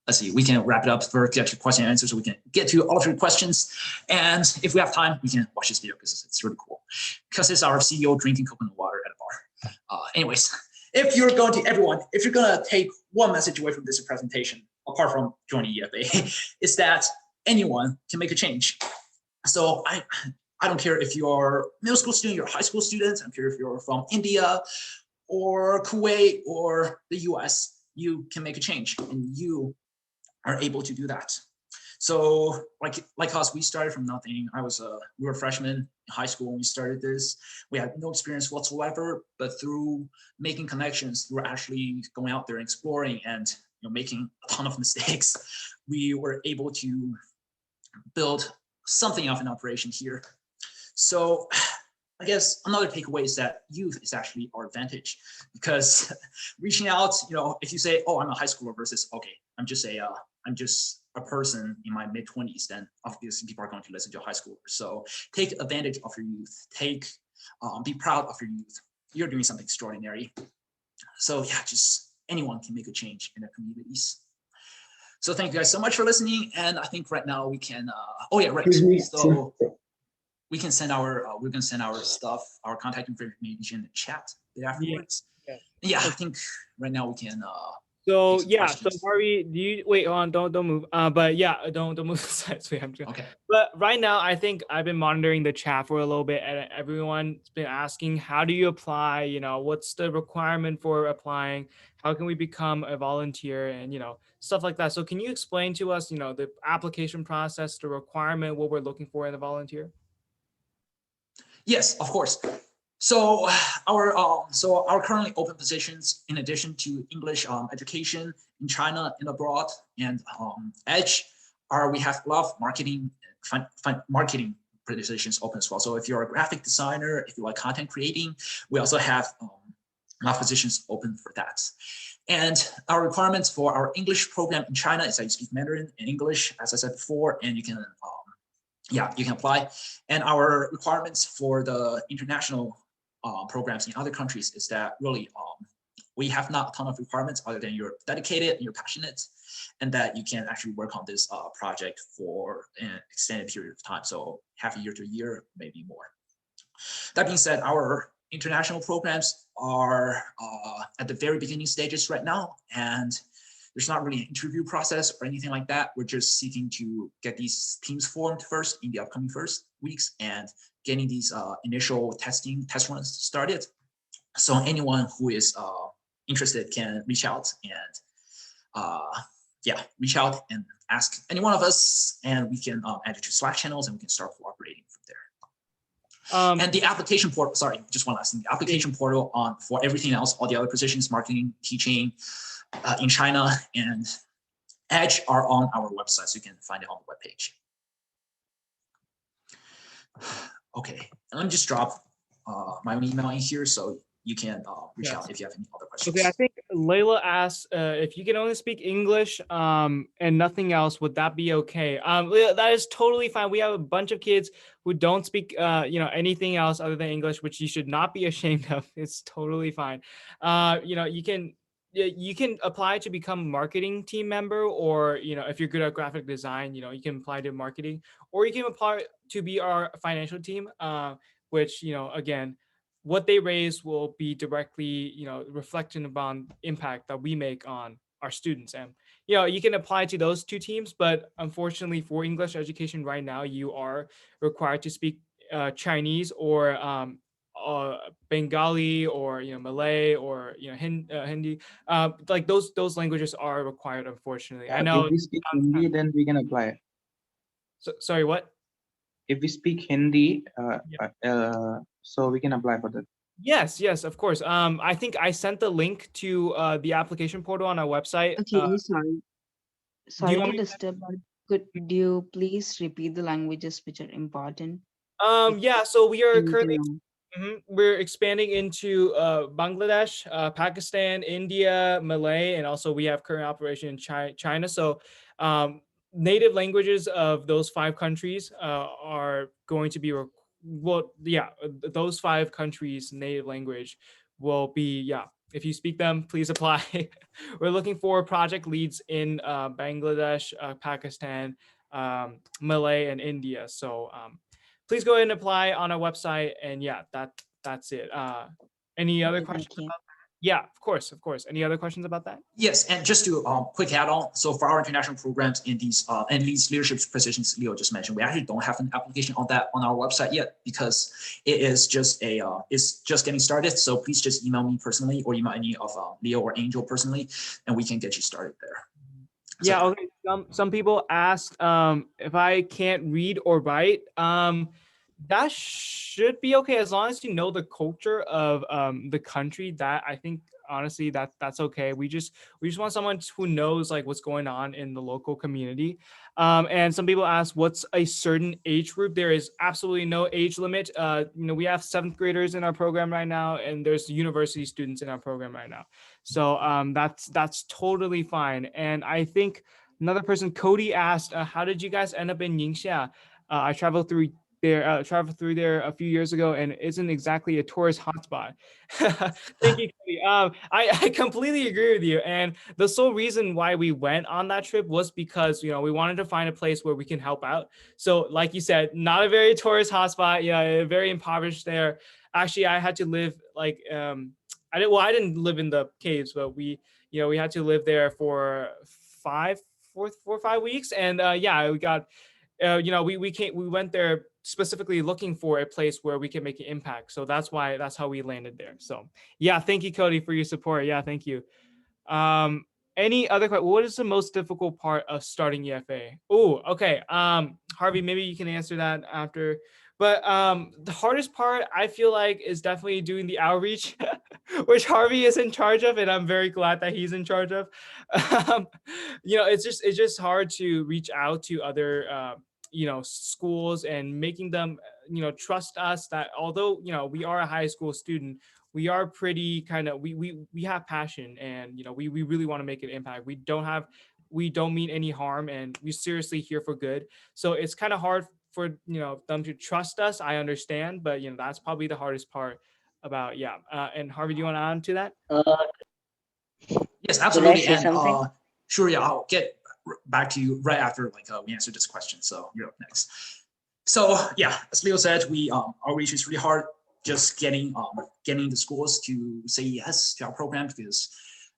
let's see, we can wrap it up for get to question and answer, so we can get to all of your questions. And if we have time, we can watch this video because it's really cool. Because it's our CEO drinking coconut water at a bar. Anyways, if you're going to take one message away from this presentation, apart from joining EFA, is that anyone can make a change. So I don't care if you're a middle school student, you're a high school student, I don't care if you're from India or Kuwait or the US, you can make a change, and you are able to do that. So like us, we started from nothing. We were freshmen in high school when we started this. We had no experience whatsoever, but through making connections, through actually going out there and exploring and, you know, making a ton of mistakes, we were able to build something of an operation here. So I guess another takeaway is that youth is actually our advantage, because reaching out, you know, if you say, oh, I'm a high schooler versus, okay, I'm just a person in my mid-20s, then obviously people are going to listen to a high schooler. So take advantage of your youth. Be proud of your youth. You're doing something extraordinary. So yeah, just anyone can make a change in their communities. So thank you guys so much for listening. And I think right now we can, oh yeah, right. So we can send our, we're gonna send our stuff, our contact information in the chat afterwards. Yeah, I think right now we can, So take some yeah, so questions. Harvey, do you wait on? Don't move. But yeah, don't move aside. So I'm just, Okay. But right now, I think I've been monitoring the chat for a little bit, and everyone's been asking, how do you apply? You know, what's the requirement for applying? How can we become a volunteer? And stuff like that. So can you explain to us, the application process, the requirement, what we're looking for in a volunteer? Yes, of course. So our currently open positions, in addition to English education in China and abroad, and Edge, we have a lot of marketing marketing positions open as well. So if you're a graphic designer, if you like content creating, we also have a lot of positions open for that. And our requirements for our English program in China is that you speak Mandarin and English, as I said before, and you can you can apply. And our requirements for the international programs in other countries is that really we have not a ton of requirements other than you're dedicated and you're passionate, and that you can actually work on this project for an extended period of time. So half a year to a year, maybe more. That being said, our international programs are at the very beginning stages right now, and there's not really an interview process or anything like that. We're just seeking to get these teams formed first in the upcoming first weeks and getting these initial test runs started. So anyone who is interested can reach out and reach out and ask any one of us, and we can add it to Slack channels and we can start cooperating from there. And the application portal, sorry, just one last thing. The application portal for everything else, all the other positions, marketing, teaching, in China and Edge are on our website, so you can find it on the webpage. Okay, and let me just drop my own email in here so you can reach out if you have any other questions. Okay, I think Layla asked if you can only speak English and nothing else, would that be okay? That is totally fine. We have a bunch of kids who don't speak anything else other than English, which you should not be ashamed of. It's totally fine. You can apply to become a marketing team member, or if you're good at graphic design, you can apply to marketing, or you can apply to be our financial team, which again, what they raise will be directly reflecting upon impact that we make on our students. And you can apply to those two teams, but unfortunately for English education right now, you are required to speak Chinese or Bengali or Malay or Hindi. Like those languages are required, unfortunately. I know. If we speak Hindi, then we can apply. So, sorry, what? If we speak Hindi, so we can apply for that. Yes, of course. I think I sent the link to the application portal on our website. Okay, I'm sorry. Sorry want to me- disturb, but could you please repeat the languages which are important? Yeah, so we are You need to currently know. we're expanding into Bangladesh, Pakistan, India, Malay, and also we have current operation in China. So native languages of those 5 countries are going to be those 5 countries' native language will be if you speak them, please apply. We're looking for project leads in Bangladesh, Pakistan, Malay, and India. So please go ahead and apply on our website. And that's it. Any other Okay, questions thank you. about that? Yeah, of course. Any other questions about that? Yes, and just to quick add on, so for our international programs in these and these leadership positions Leo just mentioned, we actually don't have an application on that on our website yet because it is just it's just getting started. So please just email me personally or email any of Leo or Angel personally, and we can get you started there. Yeah, okay. Some people asked if I can't read or write. That should be okay as long as you know the culture of the country. That I think honestly that's okay. We just want someone who knows like what's going on in the local community. And some people ask what's a certain age group. There is absolutely no age limit. We have 7th graders in our program right now, and there's university students in our program right now. So that's totally fine. And I think Another person, Cody, asked, how did you guys end up in Ningxia? I traveled through there a few years ago, and it isn't exactly a tourist hotspot. Thank you, Cody. I completely agree with you. And the sole reason why we went on that trip was because, we wanted to find a place where we can help out. So like you said, not a very tourist hotspot, very impoverished there. Actually, I had to live like, I didn't live in the caves, but we had to live there for 4 or 5 weeks. And we got, we went there specifically looking for a place where we can make an impact. So that's how we landed there. So yeah, thank you, Cody, for your support. Yeah, thank you. Any other questions? What is the most difficult part of starting EFA? Oh, okay. Harvey, maybe you can answer that after. But the hardest part I feel like is definitely doing the outreach, which Harvey is in charge of, and I'm very glad that he's in charge of. It's just hard to reach out to other schools and making them trust us that although we are a high school student, we are pretty kind of we have passion, and we really want to make an impact. We don't mean any harm, and we're seriously here for good. So it's kind of hard for them to trust us. I understand, but that's probably the hardest part about and Harvey, do you want to add on to that? Yes, absolutely. say And something? sure, yeah, I'll get back to you right after we answer this question. So you're up next. So yeah, as Leo said, outreach is really hard. Just getting the schools to say yes to our program, because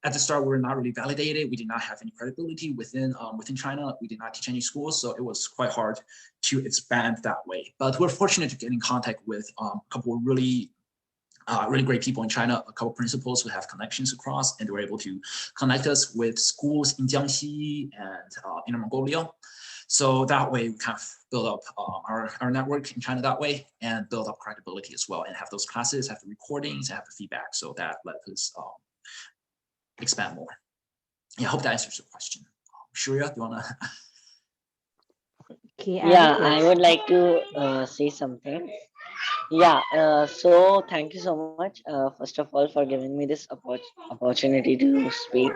at the start we were not really validated. We did not have any credibility within China. We did not teach any schools, so it was quite hard to expand that way. But we're fortunate to get in contact with a couple of really great people in China, a couple of principals who have connections across, and they were able to connect us with schools in Jiangxi and Inner Mongolia. So that way we kind of build up our network in China that way, and build up credibility as well, and have those classes, have the recordings, have the feedback. So that let us expand more. Yeah, I hope that answers your question. Shreya, do you want to? Okay, Yeah, I would like to say something. Yeah, so thank you so much, first of all, for giving me this opportunity to speak.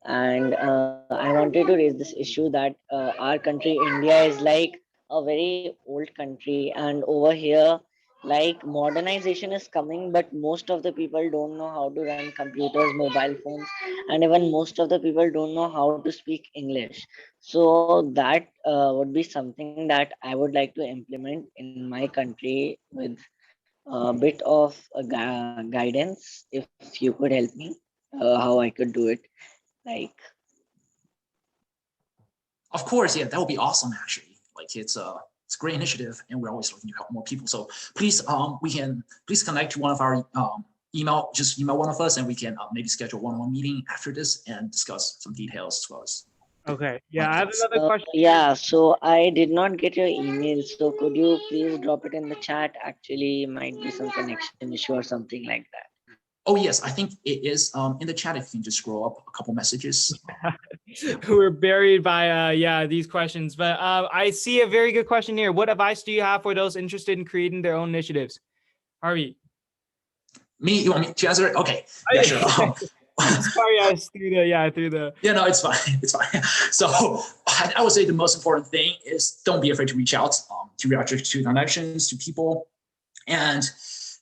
And I wanted to raise this issue that our country, India, is like a very old country, and over here, like modernization is coming, but most of the people don't know how to run computers, mobile phones, and even most of the people don't know how to speak English. So that would be something that I would like to implement in my country with a bit of guidance. If you could help me, how I could do it, like. Of course, yeah, that would be awesome. Actually, like it's a great initiative, and we're always looking to help more people. So please, please connect to one of our email. Just email one of us, and we can maybe schedule one-on-one meeting after this and discuss some details as well as. Okay. Yeah, I have another question. Yeah, so I did not get your email. So could you please drop it in the chat? Actually, might be some connection issue or something like that. Oh yes, I think it is in the chat. If you can just scroll up a couple messages. We're buried by these questions, but I see a very good question here. What advice do you have for those interested in creating their own initiatives? Harvey. Me? You want me to answer it? Okay. Yeah, sure. Sorry, I threw the. Yeah, no, it's fine. It's fine. So I would say the most important thing is don't be afraid to reach out to connections, to people, and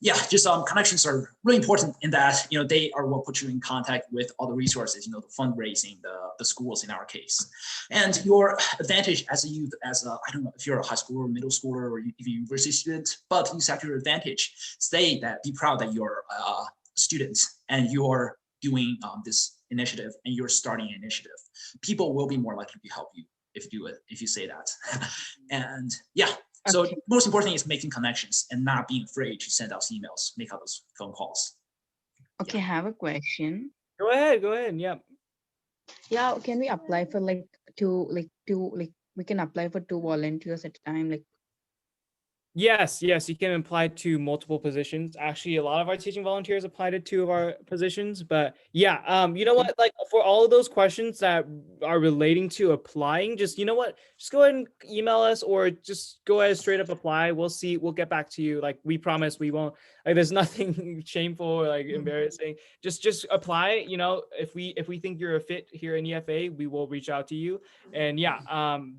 yeah, just connections are really important in that they are what put you in contact with all the resources, the fundraising, the schools in our case, and your advantage as a youth, I don't know if you're a high schooler, middle schooler, or even university student, but use that to your advantage. Be proud that you're a student and you're doing this initiative, and you're starting an initiative. People will be more likely to help you if you say that, and yeah. So most important thing is making connections and not being afraid to send out emails, make out those phone calls. Okay, I have a question. Go ahead. Yeah. Yeah, can we apply for we can apply for 2 volunteers at a time? Yes, yes, you can apply to multiple positions. Actually, a lot of our teaching volunteers applied to 2 of our positions, but yeah, you know what, like for all of those questions that are relating to applying, just, you know what, just go ahead and email us or just go ahead and straight up apply. We'll see, we'll get back to you. Like we promise we won't, like there's nothing shameful or like embarrassing. Just apply, you know, if we think you're a fit here in EFA, we will reach out to you. And yeah,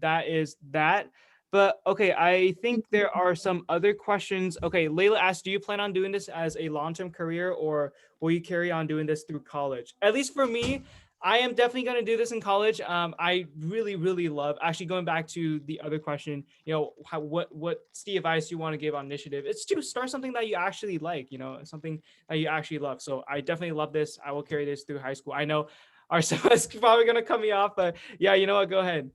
that is that. But okay, I think there are some other questions. Okay, Layla asked, do you plan on doing this as a long-term career or will you carry on doing this through college? At least for me, I am definitely going to do this in college. I really, really love, actually going back to the other question, you know, what's the advice you want to give on initiative? It's to start something that you actually like, you know, something that you actually love. So I definitely love this. I will carry this through high school. I know our is probably going to cut me off, but yeah, you know what, go ahead.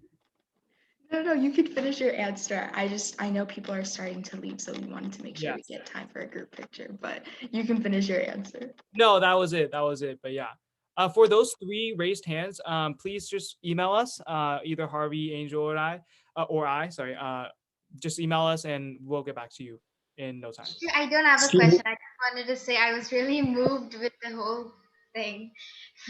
No, you could finish your answer. I know people are starting to leave, so we wanted to make sure we get time for a group picture, but you can finish your answer. No, that was it. That was it. But yeah, for those 3 raised hands, please just email us, either Harvey, Angel, or I, sorry, just email us and we'll get back to you in no time. I don't have a question. I just wanted to say I was really moved with the whole thing.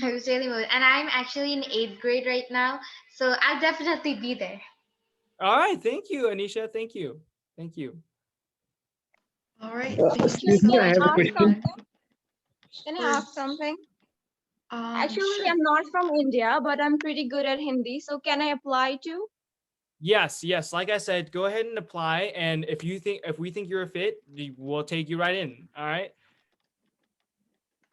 I was really moved. And I'm actually in 8th grade right now, so I'll definitely be there. All right. Thank you, Anisha. Thank you. Thank you. All right. Excuse me, I have a question. Can I ask something? Actually, Sure. I'm not from India, but I'm pretty good at Hindi. So can I apply too? Yes, yes. Like I said, go ahead and apply. And if we think you're a fit, we'll take you right in. All right.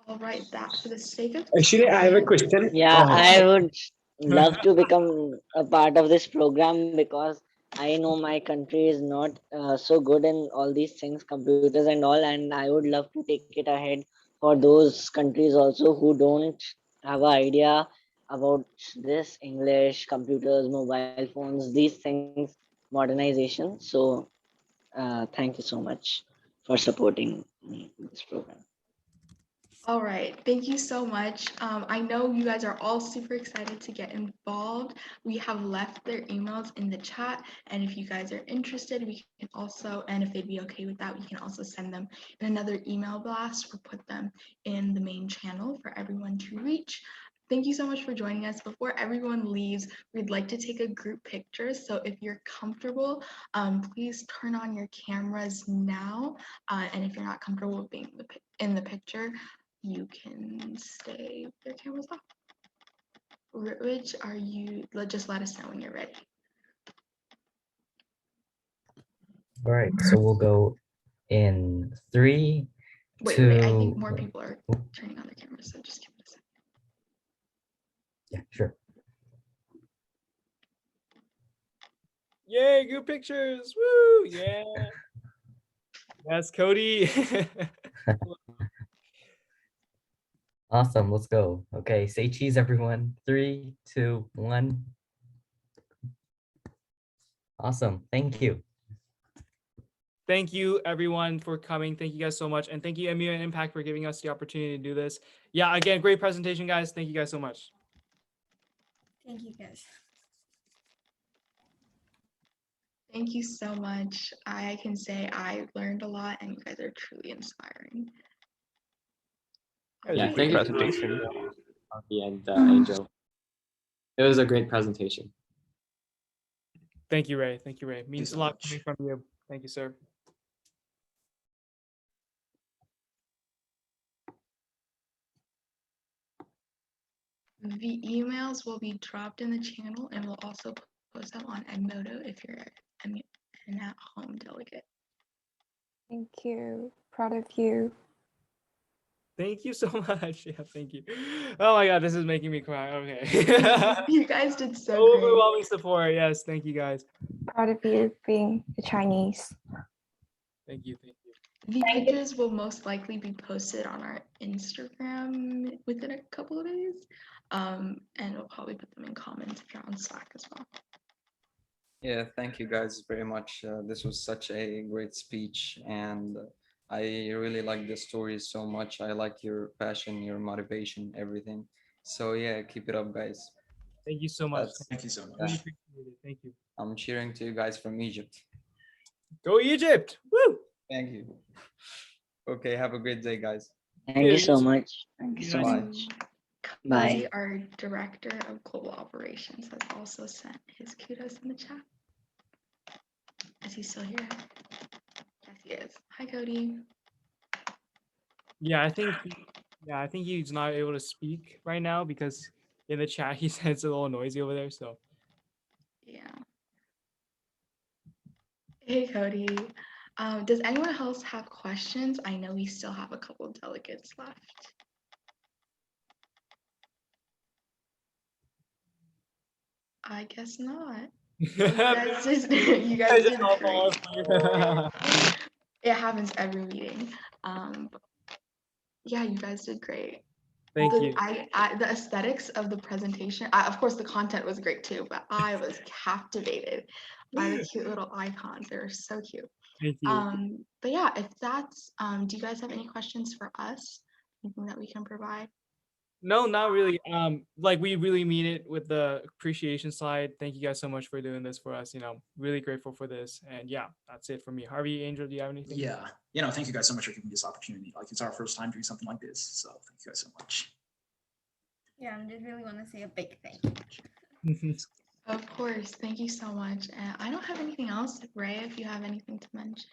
All right, that for the sake of Actually, I have a question. Yeah, I would love to become a part of this program because I know my country is not so good in all these things, computers and all, and I would love to take it ahead for those countries also who don't have an idea about this English, computers, mobile phones, these things, modernization. So thank you so much for supporting me in this program. All right, thank you so much. I know you guys are all super excited to get involved. We have left their emails in the chat, and if you guys are interested, we can also, and if they'd be okay with that, we can also send them in another email blast or put them in the main channel for everyone to reach. Thank you so much for joining us. Before everyone leaves, we'd like to take a group picture. So if you're comfortable, please turn on your cameras now. And if you're not comfortable being in the picture, you can stay with your cameras off. Ritwich, just let us know when you're ready. All right, so we'll go in 3, Wait, 2. I think more people are turning on their cameras, so just give me a second. Yeah, sure. Yay, group pictures. Woo! Yeah. Yes, Cody. Awesome, let's go. Okay, say cheese, everyone. 3, 2, 1. Awesome, thank you. Thank you, everyone, for coming. Thank you guys so much. And thank you, MUN Impact, for giving us the opportunity to do this. Yeah, again, great presentation, guys. Thank you guys so much. Thank you, guys. Thank you so much. I can say I learned a lot and you guys are truly inspiring. Yeah, thank you presentation. And Angel. It was a great presentation. Thank you, Ray. Thank you, Ray. Means so a lot much. coming from you. Thank you, sir. The emails will be dropped in the channel and we'll also post them on Edmodo if you're an at-home delegate. Thank you. Proud of you. Thank you so much. Yeah, thank you. Oh my God, this is making me cry. Okay. You guys did so great. Overwhelming support. Yes, thank you guys. Proud of you being a Chinese. Thank you. Thank you. The pictures will most likely be posted on our Instagram within a couple of days. And we'll probably put them in comments if you're on Slack as well. Yeah, thank you guys very much. This was such a great speech and I really like the story so much. I like your passion, your motivation, everything. So yeah, keep it up, guys. Thank you so much. Thank you so much. Really appreciate it. Thank you. I'm cheering to you guys from Egypt. Go Egypt. Woo. Thank you. Okay, have a great day, guys. Thank you so much. Thank you so Bye. much. Cody, Bye. our director of global operations, has also sent his kudos in the chat. Is he still here? Yes, he is. Hi, Cody. Yeah, I think he's not able to speak right now because in the chat he said it's a little noisy over there. So Yeah. Hey, Cody. Does anyone else have questions? I know we still have a couple of delegates left. I guess not. You guys you guys did great. It happens every meeting. But yeah, you guys did great. Thank you. The aesthetics of the presentation, of course, the content was great too, but I was captivated by the cute little icons. They were so cute. Thank you. But yeah, if that's, do you guys have any questions for us? Anything that we can provide? No, not really. Like we really mean it with the appreciation slide. Thank you guys so much for doing this for us. Really grateful for this. And yeah, that's it for me. Harvey, Angel, do you have anything? Yeah, thank you guys so much for giving me this opportunity. Like, it's our first time doing something like this, so thank you guys so much. Yeah, I just really want to say a big thank you. Of course, thank you so much. And I don't have anything else. Ray, if you have anything to mention.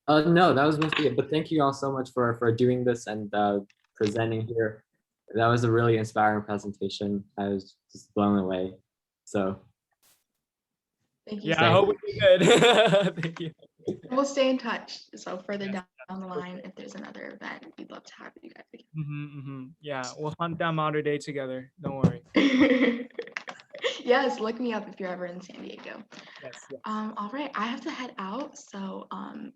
No, that was mostly it. But thank you all so much for doing this and presenting here. That was a really inspiring presentation. I was just blown away. So Thank you. Yeah, I hope we did good. Thank you. We'll stay in touch. So further down the line, if there's another event, we'd love to have you guys again. Yeah, we'll hunt down Mater Day together. Don't worry. Yes, look me up if you're ever in San Diego. Yes. All right, I have to head out. So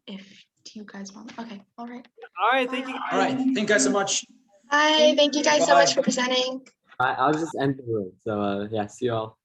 if do you guys want? Okay, all right. All right, thank you. All right, thank you guys so much. Bye. Thank you guys so much for presenting. I'll just end the room. So yeah, see you all.